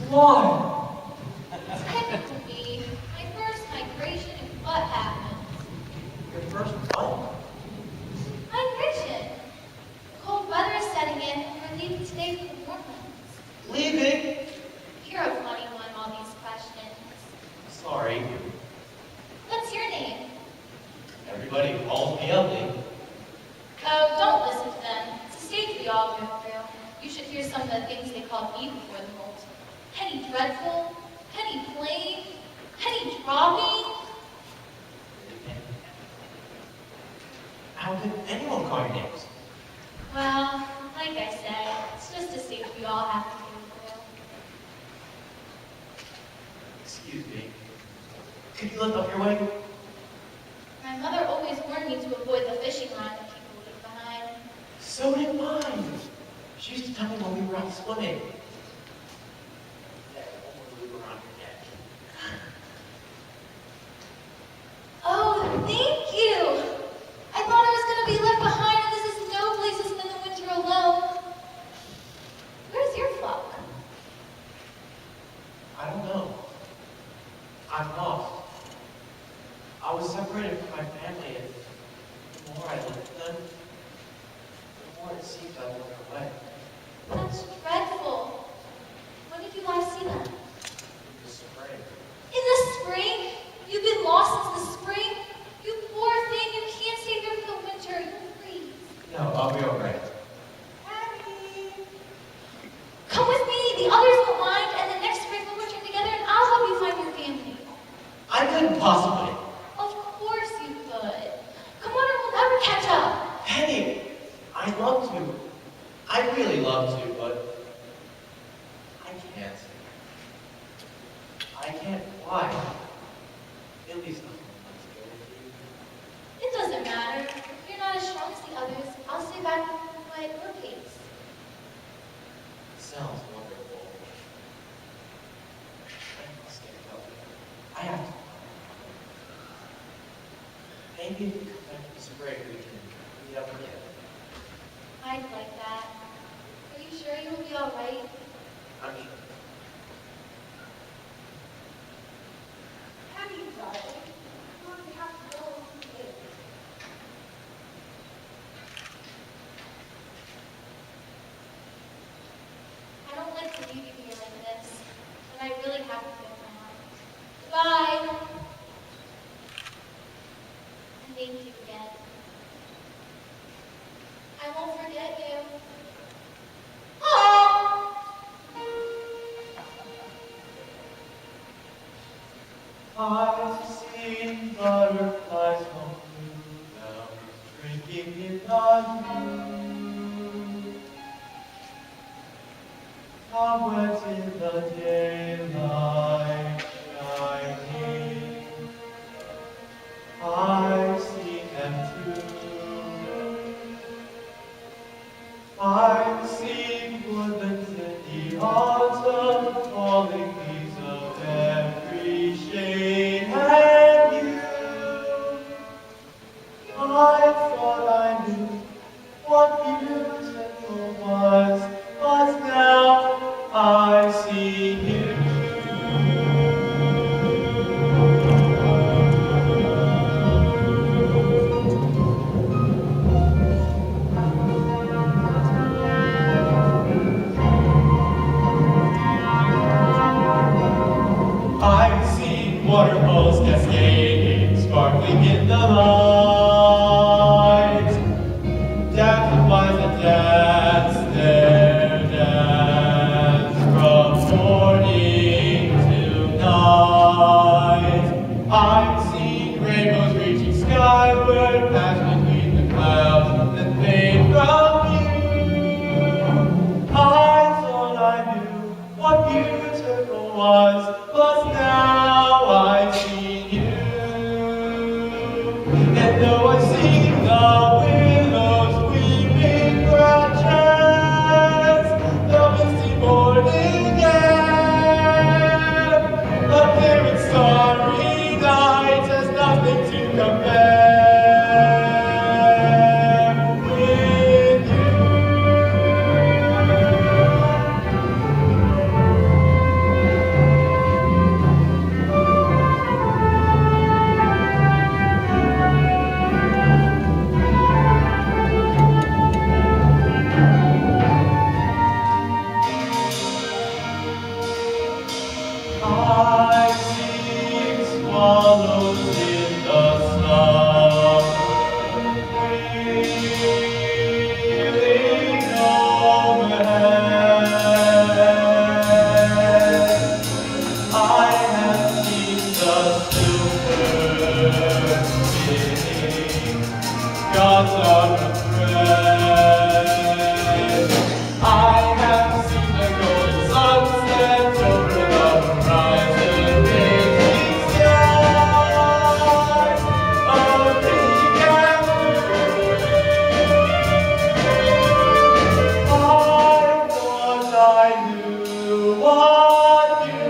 Why? Technically, my first migration and what happens? Your first what? Migration. Cold weather is setting in, and we're leaving today for the Mormons. Leaving? You're a funny one, all these questions. Sorry. What's your name? Everybody calls me ugly. Oh, don't listen to them. It's a stage we all go through. You should hear some of the things they called me before the molt. Penny dreadful, penny plain, penny dropping. How could anyone call your names? Well, like I said, it's just a stage we all have to go through. Excuse me. Could you lift up your wing? My mother always warned me to avoid the fishing line that people leave behind. So did mine. She used to tell me when we were out swimming. That one we were on your neck. Oh, thank you! I thought I was going to be left behind, and this is no place to spend the winter alone. Where's your flock? I don't know. I'm lost. I was separated from my family, and the more I lived with them, the more it seemed I walked away. That's dreadful. When did you last see them? In the spring. In the spring? You've been lost since the spring? You poor thing, you can't stay there for the winter. You'll freeze. No, I'll be alright. Abby! Come with me. The others won't mind, and the next spring we'll return together, and I'll help you find your family. I couldn't possibly. Of course you could. Come on, or we'll never catch up. Penny, I'd love to. I really love to, but I can't. I can't fly. At least not to go with you. It doesn't matter. If you're not as strong as the others, I'll stay back at your pace. Sounds wonderful. I must get going. I have to. Maybe if we come back in the spring, we can meet up again. I'd like that. Are you sure you'll be all right? I'm sure. How do you darling? Come on, we have to go. I don't like to leave you here like this, but I really have to go now. Bye. And thank you again. I won't forget you. Oh! I've seen butterflies come through them, drinking in the dew. Cobwebs in the daylight shining. I've seen them too. I've seen woodlands in the autumn, falling leaves of every shade and hue. I thought I knew what beautiful was, but now I see you. I've seen waterfalls cascading, sparkling in the light. Daffodils that dance their dance from morning till night. I've seen rainbows reaching skyward, pass between the clouds that fade from view. I thought I knew what beautiful was, but now I see you. And though I see the willows weeping branches, the misty morning air, a clear and starry night has nothing to compare with you. I've seen swallows in the summer wheeling overhead. I have seen the silver spinning gods on a thread. I have seen the golden sunset over the horizon, painting skies of pink and blue. I thought I knew what